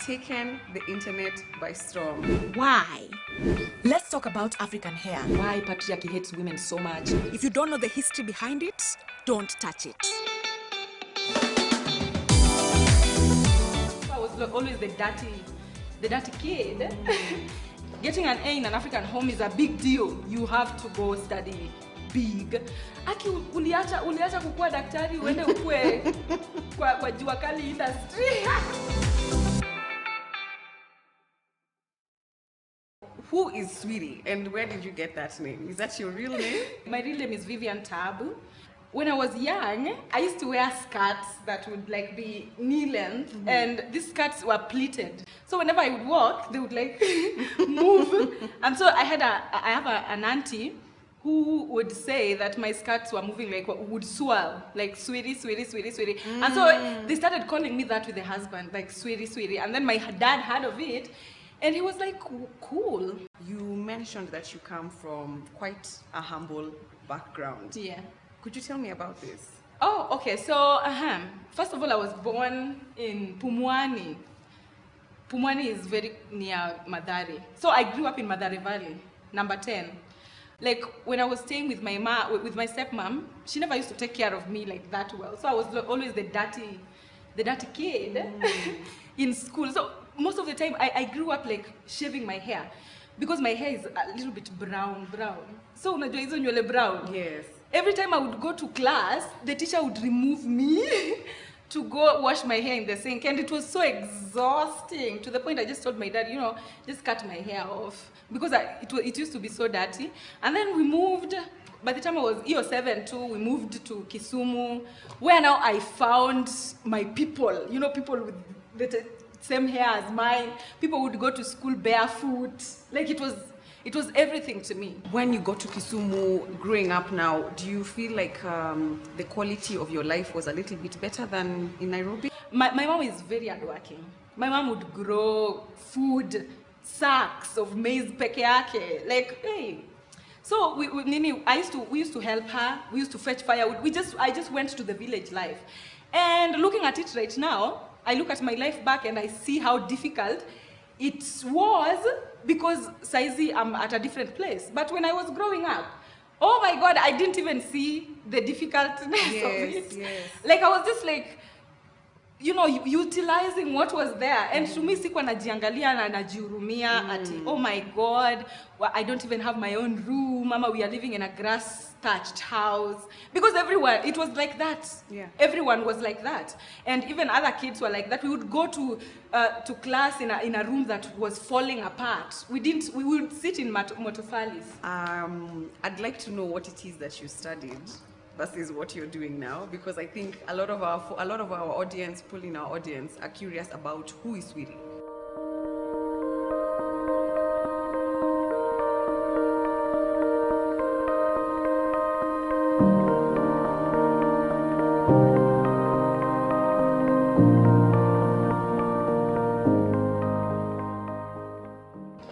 taken the internet by storm. Why? Let's talk about African hair. Why patriarchy hates women so much. If you don't know the history behind it, don't touch it. I was always the dirty kid. Getting an A in an African home is a big deal. You have to go study big. Aki uliacha kukua daktari uende ukue kwa jua kali industry. Who is Sweerie and where did you get that name? Is that your real name? My real name is Vivian Taabu. When I was young, I used to wear skirts that would like be knee length, and these skirts were pleated. So whenever I would walk, they would like move. And so I have an auntie who would say that my skirts were moving like would swirl, like Sweerie, Sweerie, Sweerie, Sweerie. And so they started calling me that with the husband, like Sweerie, Sweerie. And then my dad heard of it, and he was like, cool. You mentioned that you come from quite a humble background. Yeah. Could you tell me about this? Oh, okay. So, first of all, I was born in Pumwani. Pumwani is very near Mathare. So I grew up in Mathare Valley, number 10. Like when I was staying with my my stepmom, she never used to take care of me like that well. So I was always the dirty kid in school. So most of the time, I grew up like shaving my hair because my hair is a little bit brown. So unajua hizo nywele brown. Yes. Every time I would go to class, the teacher would remove me to go wash my hair in the sink, and it was so exhausting to the point I just told my dad, just cut my hair off because it used to be so dirty. And then we moved. By the time I was year 7 too, we moved to Kisumu, where now I found my people. People with the same hair as mine. People would go to school barefoot. Like it was everything to me. When you got to Kisumu, growing up now, do you feel like the quality of your life was a little bit better than in Nairobi? My mom is very hardworking. My mom would grow food, sacks of maize peke yake. Like, hey. So we used to help her. We used to fetch firewood. I just went to the village life. And looking at it right now, I look at my life back and I see how difficult it was because saizi I'm at a different place. But when I was growing up, oh my God, I didn't even see the difficultness of it. Yes. Like I was just like, utilizing what was there. And to me, sikuwa najiangalia na najihurumia ati, oh my God, I don't even have my own room. Mama, we are living in a grass-thatched house. Because everyone, it was like that. Yeah. Everyone was like that. And even other kids were like that. We would go to class in a room that was falling apart. We would sit in motofalis. I'd like to know what it is that you studied versus what you're doing now, because I think a lot of our audience, people in our audience, are curious about who is Sweerie.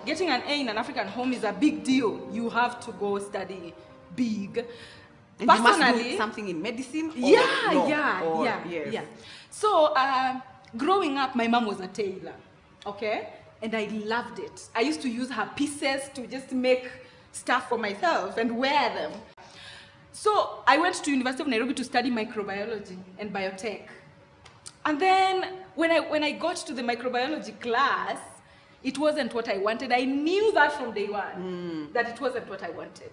Getting an A in an African home is a big deal. You have to go study big. And personally, you must do something in medicine? Yeah. So, growing up, my mom was a tailor, okay? And I loved it. I used to use her pieces to just make stuff for myself and wear them. So, I went to University of Nairobi to study microbiology and biotech. And then, when I got to the microbiology class, it wasn't what I wanted. I knew that from day one, that it wasn't what I wanted.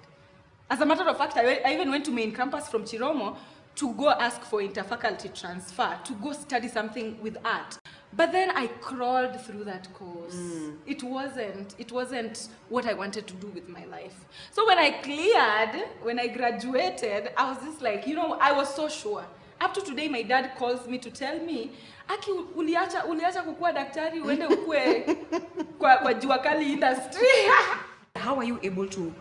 As a matter of fact, I even went to main campus from Chiromo to go ask for interfaculty transfer, to go study something with art. But then I crawled through that course. It wasn't what I wanted to do with my life. So when I graduated, I was just like, I was so sure. Up to today, my dad calls me to tell me, Aki, uliacha kukua daktari, uende ukue kwa jua kali industry. How are you able to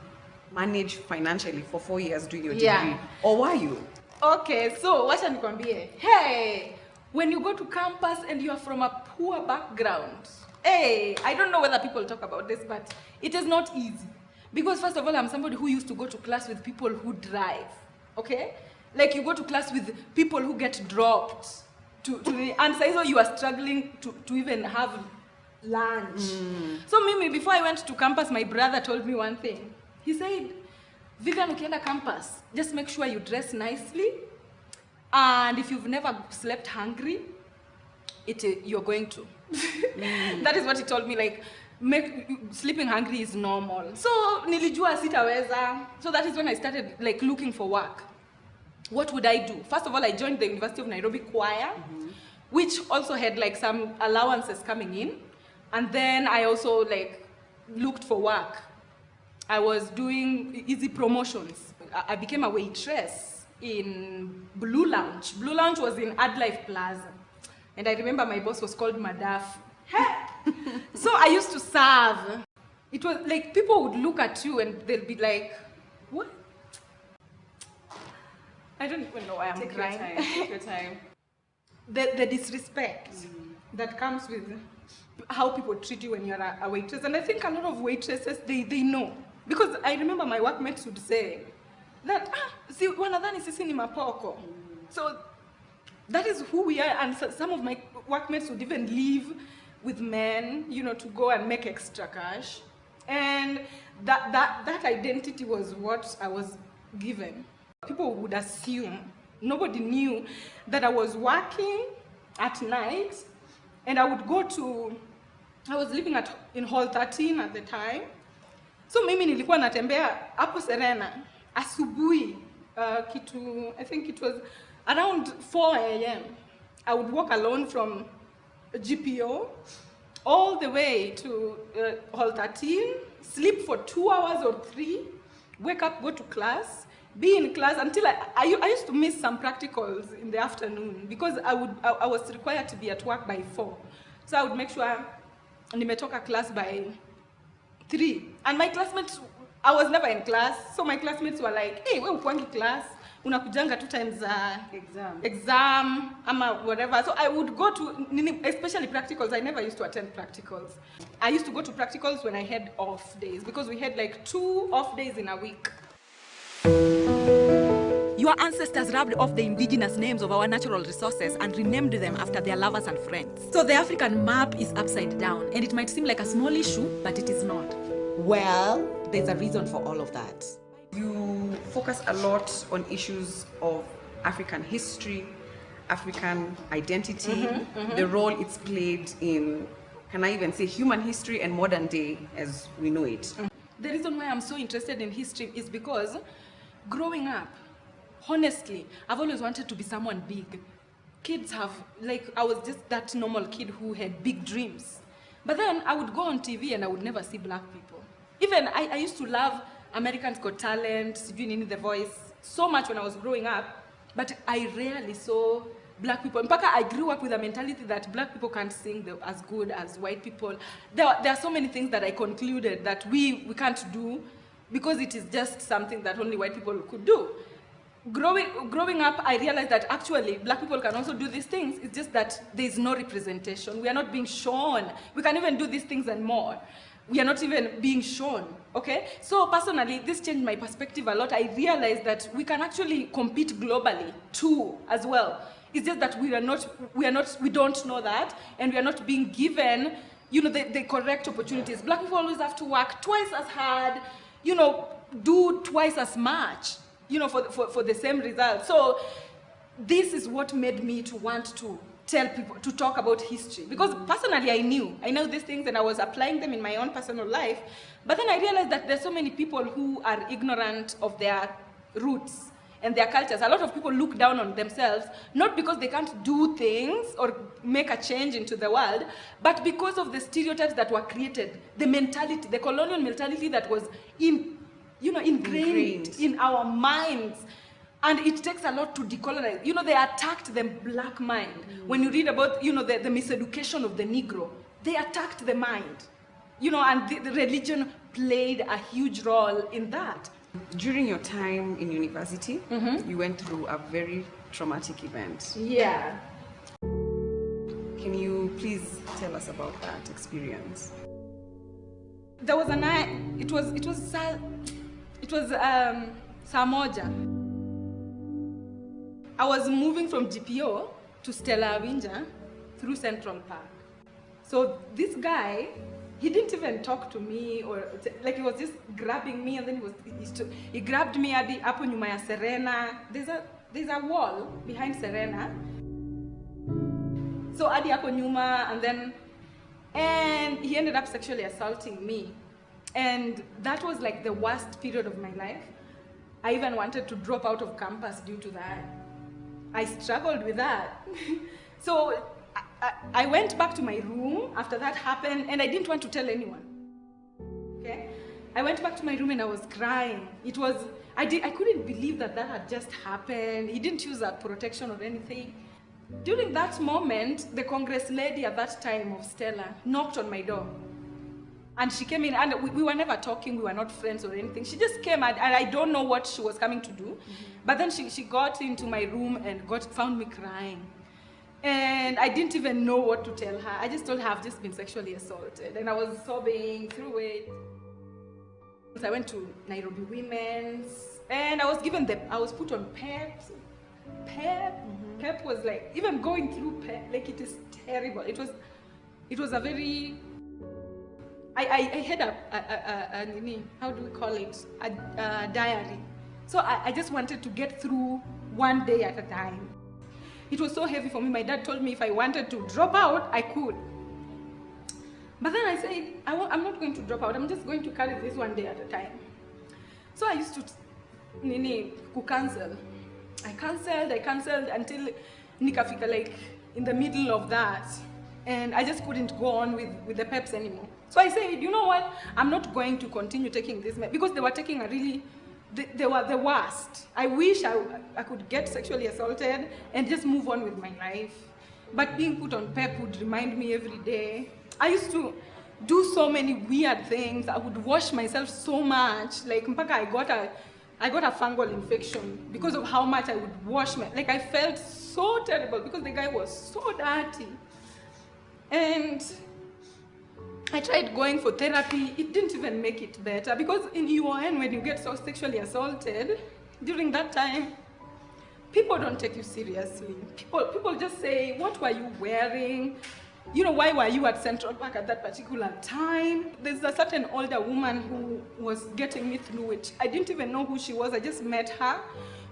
manage financially for 4 years doing your degree? Or were you? Okay, so wacha nikwambie. Hey, when you go to campus and you are from a poor background, hey, I don't know whether people talk about this, but it is not easy. Because first of all, I'm somebody who used to go to class with people who drive, okay? Like you go to class with people who get dropped. And so you are struggling to even have lunch. So Mimi, before I went to campus, my brother told me one thing. He said, Vivian, ukienda campus, just make sure you dress nicely. And if you've never slept hungry, you're going to. That is what he told me, like, sleeping hungry is normal. So nilijua sitaweza. So that is when I started like looking for work. What would I do? First of all, I joined the University of Nairobi choir, which also had like some allowances coming in. And then I also like looked for work. I was doing easy promotions. I became a waitress in Blue Lounge. Blue Lounge was in Adlife Plaza. And I remember my boss was called Madaf. So I used to serve. It was like people would look at you and they'll be like, what? I don't even know why I'm crying. Take your time. The disrespect that comes with how people treat you when you're a waitress. And I think a lot of waitresses, they know. Because I remember my workmates would say that, si wanadhani sisi ni mapoko. So that is who we are. And some of my workmates would even leave with men, you know, to go and make extra cash. And that identity was what I was given. People would assume, nobody knew that I was working at night and I would go to, I was living in hall 13 at the time. So mimi nilikuwa natembea hapo Serena, asubuhi, I think it was around 4 a.m. I would walk alone from GPO all the way to hall 13, sleep for 2 hours or 3, wake up, go to class, be in class until I used to miss some practicals in the afternoon because I was required to be at work by 4. So I would make sure nimetoka class by 3. And my classmates, I was never in class, so my classmates were like, hey, we ukwangi class, unakujanga 2 times exam, ama whatever. So I would go to, especially practicals, I never used to attend practicals. I used to go to practicals when I had off days because we had like 2 off days in a week. Your ancestors rubbed off the indigenous names of our natural resources and renamed them after their lovers and friends. So the African map is upside down, and it might seem like a small issue, but it is not. Well, there's a reason for all of that. You focus a lot on issues of African history, African identity, the role it's played in, can I even say, human history and modern day as we know it. The reason why I'm so interested in history is because growing up, honestly, I've always wanted to be someone big. Kids have, like, I was just that normal kid who had big dreams. But then I would go on TV and I would never see black people. Even I used to love Americans Got Talent, The Voice, so much when I was growing up, but I rarely saw black people. In fact, I grew up with a mentality that black people can't sing as good as white people. There are so many things that I concluded that we can't do because it is just something that only white people could do. Growing up, I realized that actually black people can also do these things. It's just that there's no representation. We are not being shown. We can even do these things and more. We are not even being shown, okay? So personally, this changed my perspective a lot. I realized that we can actually compete globally too, as well. It's just that we don't know that, and we are not being given, you know, the correct opportunities. Black people always have to work twice as hard, you know, do twice as much, you know, for the same result. So this is what made me to want to tell people, to talk about history. Because personally, I know these things and I was applying them in my own personal life. But then I realized that there's so many people who are ignorant of their roots and their cultures. A lot of people look down on themselves, not because they can't do things or make a change into the world, but because of the stereotypes that were created, the mentality, the colonial mentality that was ingrained in our minds. And it takes a lot to decolonize. You know, they attacked the black mind. When you read about, you know, the miseducation of the Negro, they attacked the mind. You know, and the religion played a huge role in that. During your time in university, you went through a very traumatic event. Yeah. Can you please tell us about that experience? There was a night, it was saa moja. I was moving from GPO to Stella Winja through Central Park. So this guy, he didn't even talk to me, or like he was just grabbing me, and then he grabbed me at the hapo nyuma ya Serena. There's a wall behind Serena. So adi hapo nyuma, and he ended up sexually assaulting me. And that was like the worst period of my life. I even wanted to drop out of campus due to that. I struggled with that. So I went back to my room after that happened, and I didn't want to tell anyone. Okay? I went back to my room and I was crying. I couldn't believe that had just happened. He didn't use that protection or anything. During that moment, the Congress lady at that time of Stella knocked on my door. And she came in, and we were never talking, we were not friends or anything. She just came, and I don't know what she was coming to do. But then she got into my room and found me crying. And I didn't even know what to tell her. I just told her I've just been sexually assaulted. And I was sobbing through it. I went to Nairobi Women's, and I was put on PEP. PEP was like, even going through PEP, like it is terrible. It was a very, I had a how do we call it? A diary. So I just wanted to get through one day at a time. It was so heavy for me. My dad told me if I wanted to drop out, I could. But then I said, I'm not going to drop out. I'm just going to carry this one day at a time. So I used to cancel. I canceled until nikafika like in the middle of that. And I just couldn't go on with the PEPs anymore. So I said, you know what? I'm not going to continue taking this, because they were taking they were the worst. I wish I could get sexually assaulted and just move on with my life. But being put on PEP would remind me every day. I used to do so many weird things. I would wash myself so much. Like, mpaka I got a fungal infection because of how much I would wash like I felt so terrible because the guy was so dirty. And I tried going for therapy. It didn't even make it better, because in UN, when you get so sexually assaulted, during that time, people don't take you seriously. People just say, what were you wearing? You know, why were you at Central Park at that particular time? There's a certain older woman who was getting me through it. I didn't even know who she was. I just met her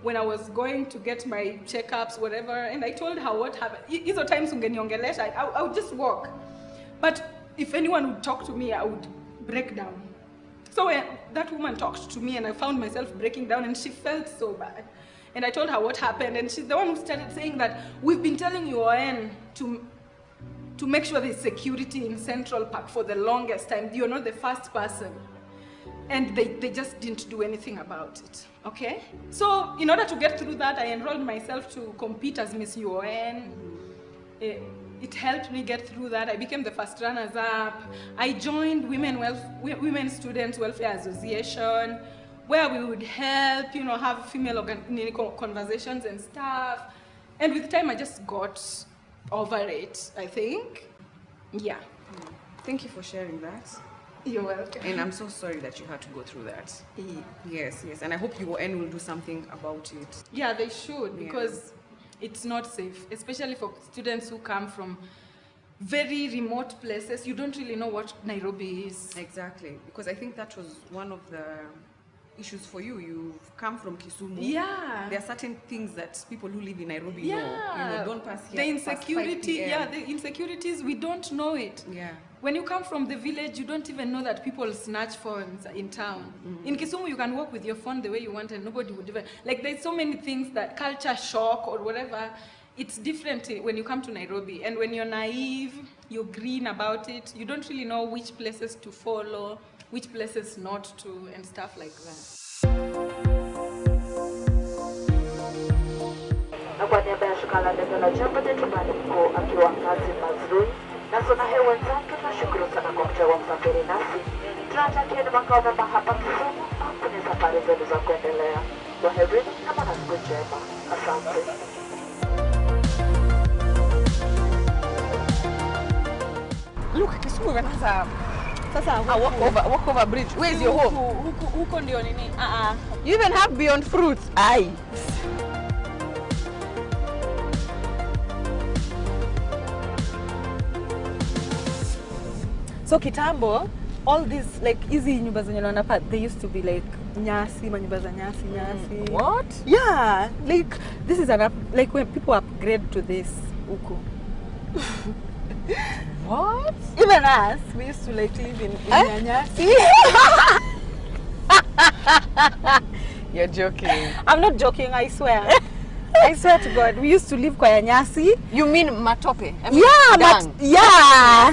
when I was going to get my checkups, whatever, and I told her what happened. Hizo times ungeniongelesha, I would just walk. But if anyone would talk to me, I would break down. So when that woman talked to me and I found myself breaking down, and she felt so bad. And I told her what happened, and she's the one who started saying that we've been telling UN to make sure there's security in Central Park for the longest time. You're not the first person. And they just didn't do anything about it, okay? So in order to get through that, I enrolled myself to compete as Miss UN. It helped me get through that. I became the first runners-up. I joined Women Students Welfare Association, where we would help, have female conversations and stuff. And with time, I just got over it, I think. Yeah. Thank you for sharing that. You're welcome. And I'm so sorry that you had to go through that. Yes. And I hope UN will do something about it. Yeah, they should, because it's not safe, especially for students who come from very remote places. You don't really know what Nairobi is. Exactly, because I think that was one of the issues for you. You've come from Kisumu. Yeah. There are certain things that people who live in Nairobi know. Don't pass here. The insecurity, the insecurities, we don't know it. Yeah. When you come from the village, you don't even know that people snatch phones in town. In Kisumu, you can walk with your phone the way you want and nobody would even, like there's so many things that culture shock or whatever, it's different when you come to Nairobi. And when you're naive, you're green about it, you don't really know which places to follow, which places not to, and stuff like that. Na kwa niaba ya shirika la ndege la jambo letu mkuu akiwa mkazi mazuri na sonahe wenzake, tunashukuru sana kwa kuchagua msafiri nasi. Tunatakia ni makao mema hapa Kisumu na kwenye safari zenu za kuendelea. Kwaherini na masiku njema. Asante. Look, Kisumu wanaanza sasa walk over bridge. Where is your home? Huko ndio nini? You even have beyond fruits. Aye. So kitambo, all these like easy nyumba zenye naona hapa, they used to be like nyasi, manyumba za nyasi. What? Yeah, like this is like when people upgrade to this huko. What? Even us, we used to like live in nyasi. You're joking. I'm not joking, I swear. I swear to God, we used to live kwa nyasi. You mean matope? I mean, yeah.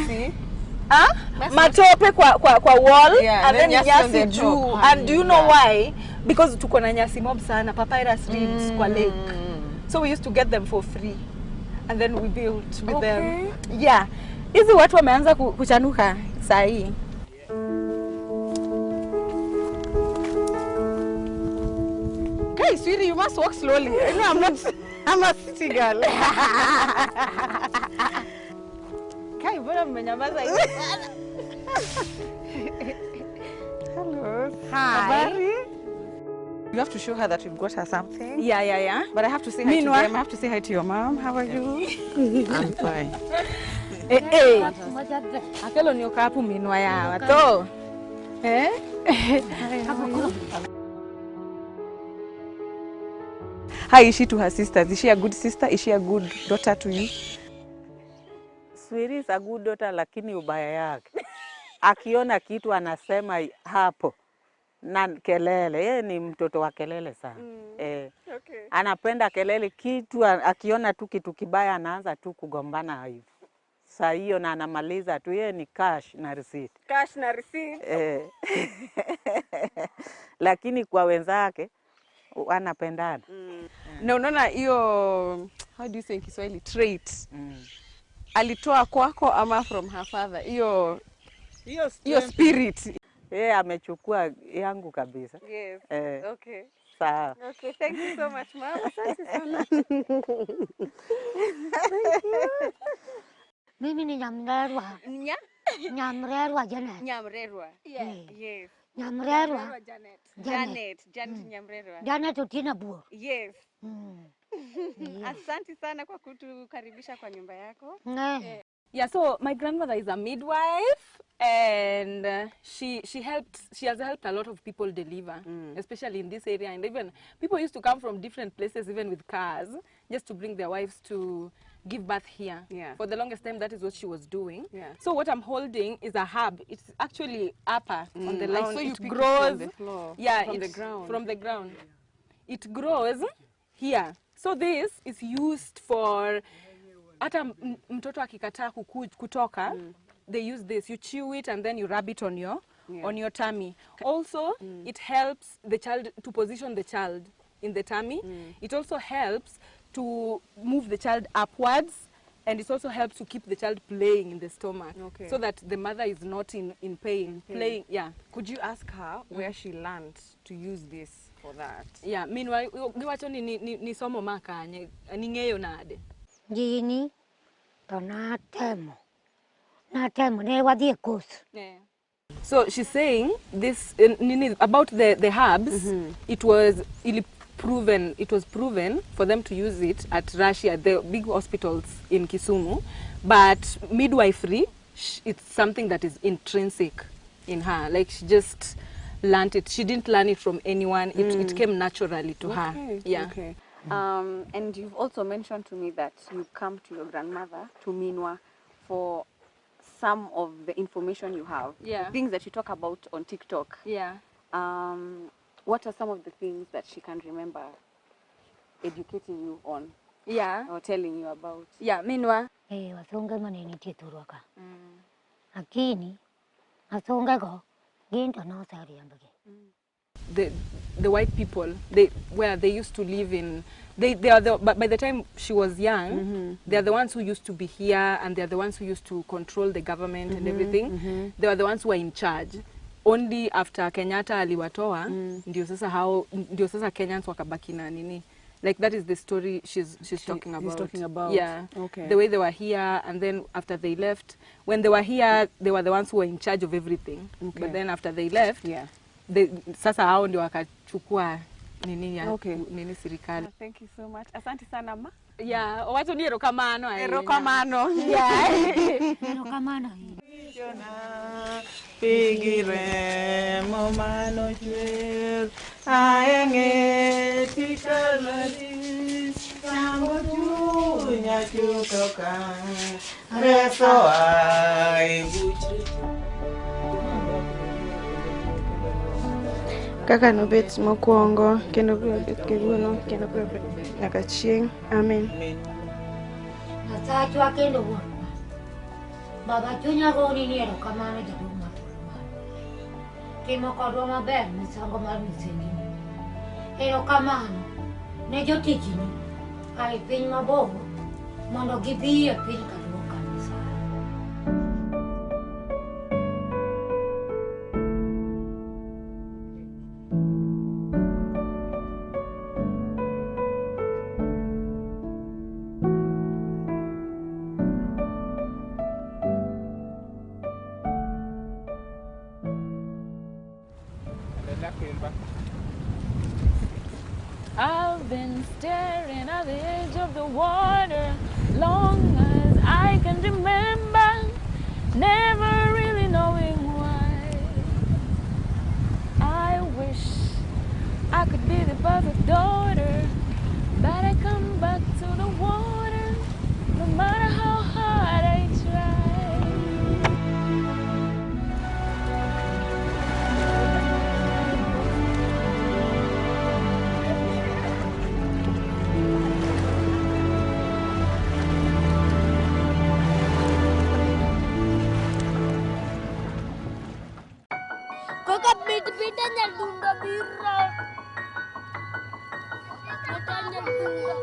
Matope kwa wall, and then nyasi juu. And do you know why? Because tuko na nyasi mob sana, papyrus reeds kwa lake. So we used to get them for free. And then we built with them. Yeah. Hizi watu wameanza kuchanuka saa hii. Hey, Sweerie, you must walk slowly. No, I'm a city girl. Kai, mbona mmenyamaza hivi? Hello. Hi. Habari? You have to show her that we've got her something. Yeah. But I have to say hi to them. I have to say hi to your mom. How are you? I'm fine. Hey. Akelo ni okapu minwa yawa. To. How is she to her sisters? Is she a good sister? Is she a good daughter to you? Sweerie is a good daughter, lakini ubaya yake. Akiona kitu anasema hapo na kelele. Yeye ni mtoto wa kelele sana. Okay. Anapenda kelele, kitu akiona tu kitu kibaya anaanza tu kugombana hivyo. Saa hiyo na anamaliza tu, yeye ni cash na receipt. Cash na receipt. Lakini kwa wenzake wanapendana. Na unaona hiyo, how do you say in Kiswahili, trait. Alitoa kwako ama from her father? Hiyo spirit. Yeye amechukua yangu kabisa. Yes. Okay. Sawa. Okay, thank you so much, ma'am. Asante sana. Mimi ni Nyamrerwa. Nyamrerwa Janet. Nyamrerwa. Yes. Nyamrerwa Janet Nyamrerwa. Janet Otina Buo. Yes. Asante sana kwa kutukaribisha kwa nyumba yako. Yeah, so my grandmother is a midwife, and she has helped a lot of people deliver, especially in this area. And even people used to come from different places, even with cars, just to bring their wives to give birth here. Yeah. For the longest time, that is what she was doing. Yeah. So what I'm holding is a herb. It's actually upper on the lawn. So you it pick grows it from the floor. Yeah, from the ground. From the ground. It grows here. So this is used for hata mtoto akikataa kutoka, they use this. You chew it and then you rub it on your tummy. Also, it helps the child to position the child in the tummy. It also helps to move the child upwards, and it also helps to keep the child playing in the stomach, so that the mother is not in pain. Playing, yeah. Could you ask her where she learned to use this for that? Yeah, meanwhile, giwacho ni somo makanye, ningeyo nade. Gini to natemo ne wadhi course. So she's saying this about the herbs. It was proven for them to use it at Russia, the big hospitals in Kisumu, but midwifery, it's something that is intrinsic in her. Like she just learned it. She didn't learn it from anyone. It came naturally to her. Yeah. Okay. And you've also mentioned to me that you come to your grandmother, to Minwa, for some of the information you have. Yeah. Things that you talk about on TikTok. Yeah. What are some of the things that she can remember educating you on? Yeah. Or telling you about? Yeah, Minwa. Wasonga maneni tieturwaka. Lakini asonga go ginto no sari ambage. The white people, they used to live in, they are but by the time she was young, they are the ones who used to be here, and they are the ones who used to control the government and everything. They are the ones who are in charge. Only after Kenyatta aliwatoa, ndio sasa Kenyans wakabaki na nini. Like that is the story she's talking about. He's talking about. Yeah. Okay. The way they were here, and then after they left, when they were here, they were the ones who were in charge of everything. Okay. But then after they left, sasa hao ndio wakachukua nini ya nini serikali. Thank you so much. Asante sana ma. Yeah, watu ni erokamano. Erokamano. Yeah. Erokamano. Pigire momano chwer aenge tikalari samoju nyachutoka reso ai kaka nobet mokwongo kendo biro bet kawuono kendo biro bet nyaka chieng'. Amen. Asachwa kendo wuon baba chunya goni ni erokamano jaduong' mar timo kodwa maber misango mar misengini. Erokamano ne jotijni ae piny mabor mondo gibi e piny kaduong' kanisa. I've been staring at the edge of the water long as I can remember, never really knowing why. I wish I could be the perfect daughter, but I come back to the water no matter how hard I try. Kaka bit-bita nyaldundo biro. Kaka nyaldundo.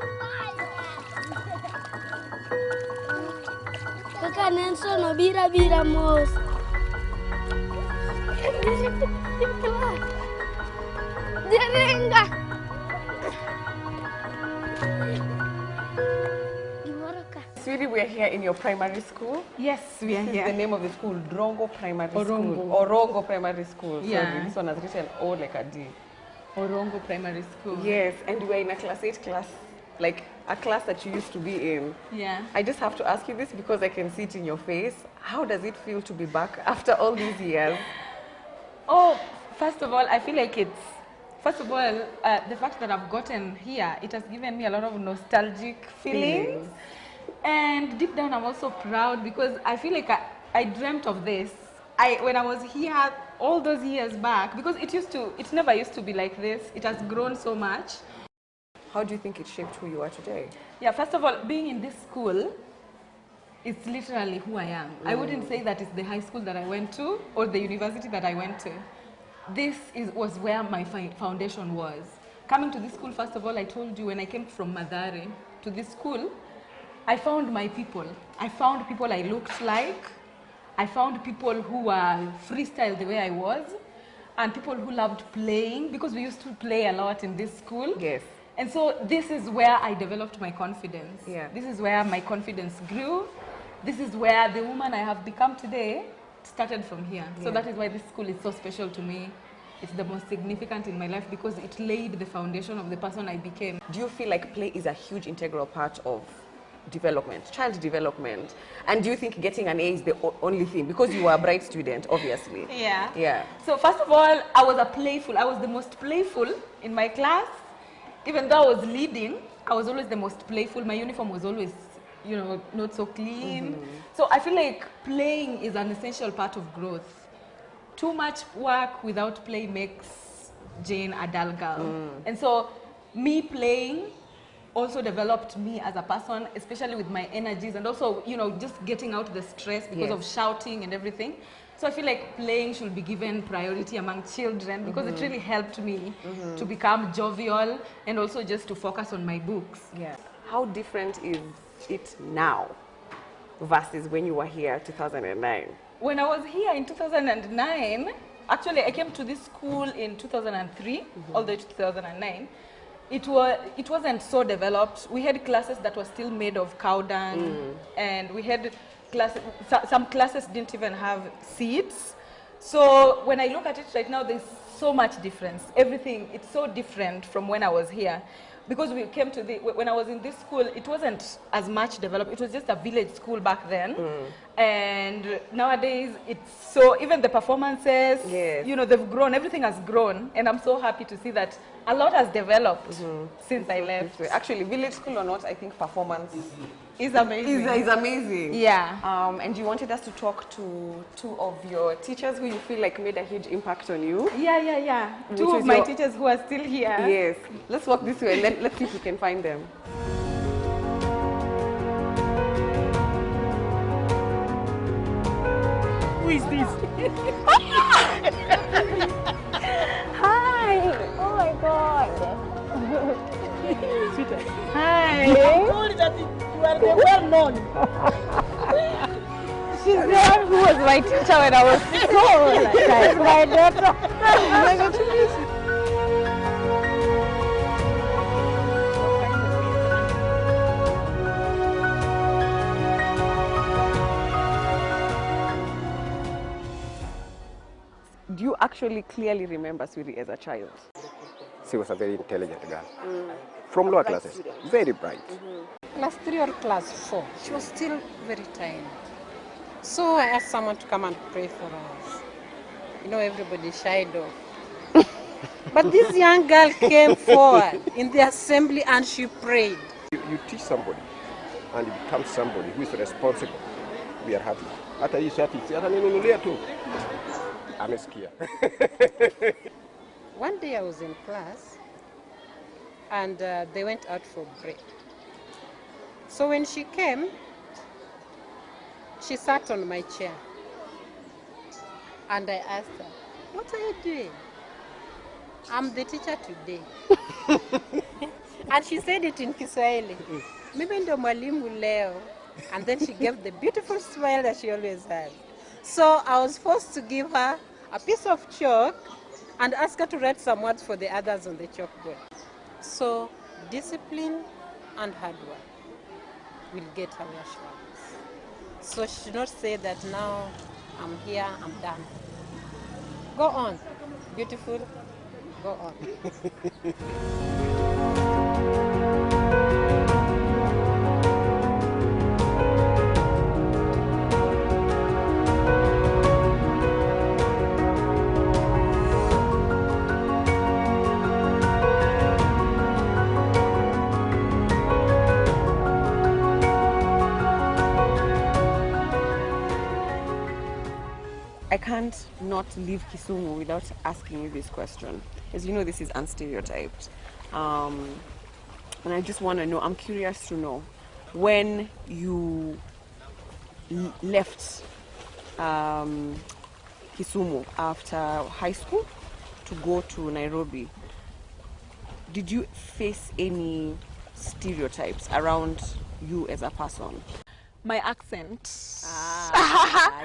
Kaka Nelson obira mos. Jarenga. Sweerie, we are here in your primary school. Yes, we are here. The name of the school, Drongo Primary Orongo. School. Orongo Primary School. Yeah. Sorry, this one has written O like a D. Orongo Primary School. Yes, and we're in a class 8 class, like a class that you used to be in. Yeah. I just have to ask you this because I can see it in your face. How does it feel to be back after all these years? Oh, first of all, I feel like it's, first of all, the fact that I've gotten here, it has given me a lot of nostalgic feelings. And deep down, I'm also proud because I feel like I dreamt of this. When I was here all those years back, because it never used to be like this. It has grown so much. How do you think it shaped who you are today? Yeah, first of all, being in this school, it's literally who I am. I wouldn't say that it's the high school that I went to or the university that I went to. This was where my foundation was. Coming to this school, first of all, I told you when I came from Mathare to this school, I found my people. I found people I looked like. I found people who were freestyle the way I was, and people who loved playing, because we used to play a lot in this school. Yes. And so this is where I developed my confidence. Yeah. This is where my confidence grew. This is where the woman I have become today started from here. Yeah. So that is why this school is so special to me. It's the most significant in my life because it laid the foundation of the person I became. Do you feel like play is a huge integral part of development, child development? And do you think getting an A is the only thing? Because you were a bright student, obviously. Yeah. Yeah. So first of all, I was the most playful in my class. Even though I was leading, I was always the most playful. My uniform was always, you know, not so clean. So I feel like playing is an essential part of growth. Too much work without play makes Jane a dull girl. And so me playing also developed me as a person, especially with my energies and also, you know, just getting out the stress because of shouting and everything. So I feel like playing should be given priority among children because it really helped me to become jovial and also just to focus on my books. Yeah. How different is it now versus when you were here 2009? When I was here in 2009, actually I came to this school in 2003, all the way to 2009. It wasn't so developed. We had classes that were still made of cow dung, and we had classes, some classes didn't even have seats. So when I look at it right now, there's so much difference. Everything, it's so different from when I was here. Because we came to when I was in this school, it wasn't as much developed. It was just a village school back then. And nowadays, it's so, even the performances, you know, they've grown, everything has grown. And I'm so happy to see that a lot has developed since I left. Actually, village school or not, I think performance is amazing. Is amazing. Yeah. And you wanted us to talk to two of your teachers who you feel like made a huge impact on you. Yeah. Two of my teachers who are still here. Yes. Let's walk this way and then let's see if we can find them. Who is this? Hi! Oh my god! Sweetheart. Hi! I told you that you are the well-known. She's the one who was my teacher when I was so like my daughter. I got to meet you. Do you actually clearly remember Sweerie as a child? She was a very intelligent girl. From lower classes, very bright. Class 3 or class 4, she was still very tiny. So I asked someone to come and pray for us. You know, everybody shied off. But this young girl came forward in the assembly and she prayed. You teach somebody and you become somebody who is responsible. We are happy. Hata hii shati, hata ninunulia tu. Amesikia. One day I was in class and they went out for break. So when she came, she sat on my chair. And I asked her, "What are you doing?" "I'm the teacher today." And she said it in Kiswahili. "Mimi ndo mwalimu leo." And then she gave the beautiful smile that she always had. So I was forced to give her a piece of chalk and ask her to write some words for the others on the chalkboard. So discipline and hard work will get her where she wants. So she should not say that now I'm here, I'm done. Go on, beautiful, go on. I can't not leave Kisumu without asking you this question. As you know, this is Unstereotyped. And I just want to know, I'm curious to know, when you left Kisumu after high school to go to Nairobi, did you face any stereotypes around you as a person? My accent.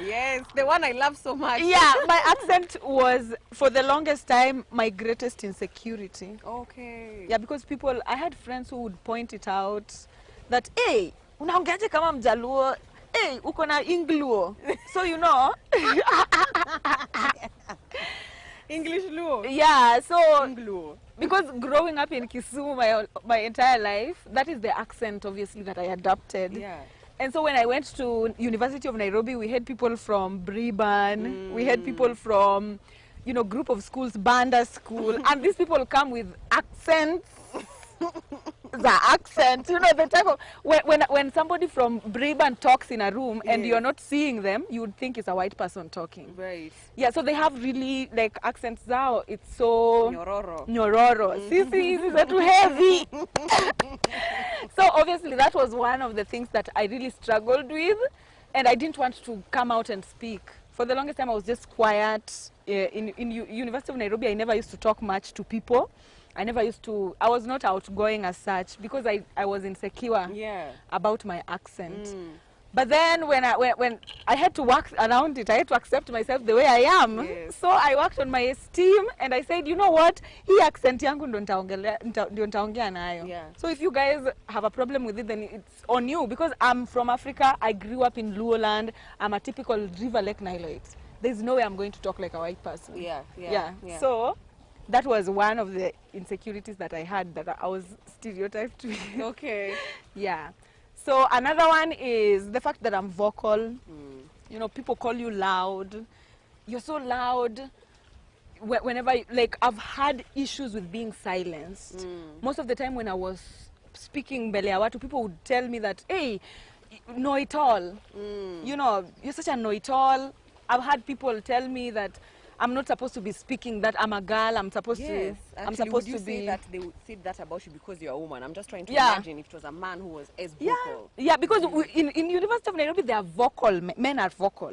Yes, the one I love so much. Yeah, my accent was, for the longest time, my greatest insecurity. Okay. Yeah, because people, I had friends who would point it out that, hey, unaongeaje kama Mjaluo, hey, uko na Ingluo. So, you know. English Luo. Yeah, so Ingluo. Because growing up in Kisumu my entire life, that is the accent, obviously, that I adopted. Yeah. And so when I went to University of Nairobi, we had people from Breban, we had people from, you know, group of schools, Banda School, and these people come with accents. The accent, you know, the type of, when somebody from Breban talks in a room and you're not seeing them, you would think it's a white person talking. Right. Yeah, so they have really, like, accents now. It's so... Nyororo. Nyororo. Sisi, is that too heavy? So obviously that was one of the things that I really struggled with, and I didn't want to come out and speak. For the longest time I was just quiet. In University of Nairobi, I never used to talk much to people. I was not outgoing as such because I was insecure about my accent. But then when I had to work around it, I had to accept myself the way I am. Yes. So I worked on my esteem and I said, you know what, hii accent yangu ndo nitaongea nayo. So if you guys have a problem with it, then it's on you, because I'm from Africa, I grew up in Luo land, I'm a typical River Lake Niloite. There's no way I'm going to talk like a white person. Yeah. So that was one of the insecurities that I had, that I was stereotyped with. Okay. Yeah. So another one is the fact that I'm vocal. You know, people call you loud. You're so loud. Whenever, like, I've had issues with being silenced. Most of the time when I was speaking mbele ya watu, people would tell me that, hey, know it all. You know, you're such a know it all. I've had people tell me that I'm not supposed to be speaking, that I'm a girl, I'm supposed to would you say that they would say that about you because you're a woman? I'm just trying to imagine if it was a man who was as vocal. Yeah, because in University of Nairobi, they are vocal, men are vocal.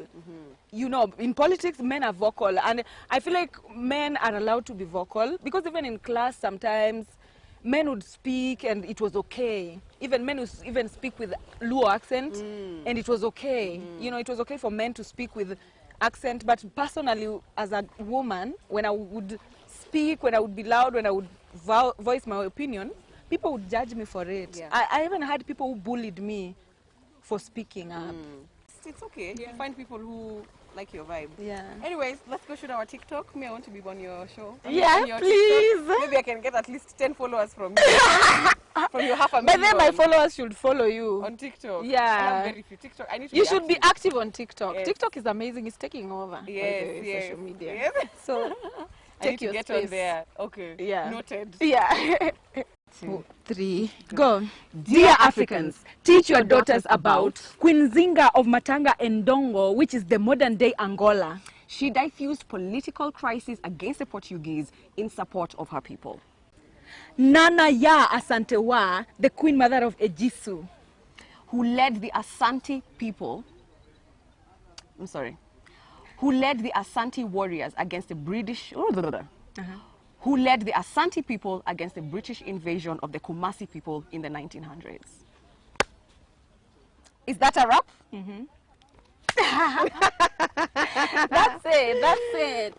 You know, in politics, men are vocal. And I feel like men are allowed to be vocal, because even in class sometimes, men would speak and it was okay. Even men would even speak with Luo accent and it was okay. You know, it was okay for men to speak with accent, but personally, as a woman, when I would speak, when I would be loud, when I would voice my opinion, people would judge me for it. I even had people who bullied me for speaking up. It's okay. You find people who like your vibe. Anyways, let's go shoot our TikTok. Me, I want to be on your show. Yeah, your please. TikTok. Maybe I can get at least 10 followers from you. From your 500,000. But then my followers should follow you. On TikTok. Yeah. I have very few TikTok. I need to You be should be active on TikTok. Yes. TikTok is amazing. It's taking over. Yes, Social media. Yes. So I need take to your get space. on there. Okay. Yeah. Noted. Yeah. 2, 3, go. Dear Africans, teach your daughters about Queen Zinga of Matanga and Dongo, which is the modern day Angola. She diffused political crisis against the Portuguese in support of her people. Nana Ya Asantewa, the Queen Mother of Ejisu, who led the Asante warriors against the British, who led the Asante people against the British invasion of the Kumasi people in the 1900s. Is that a wrap? That's it.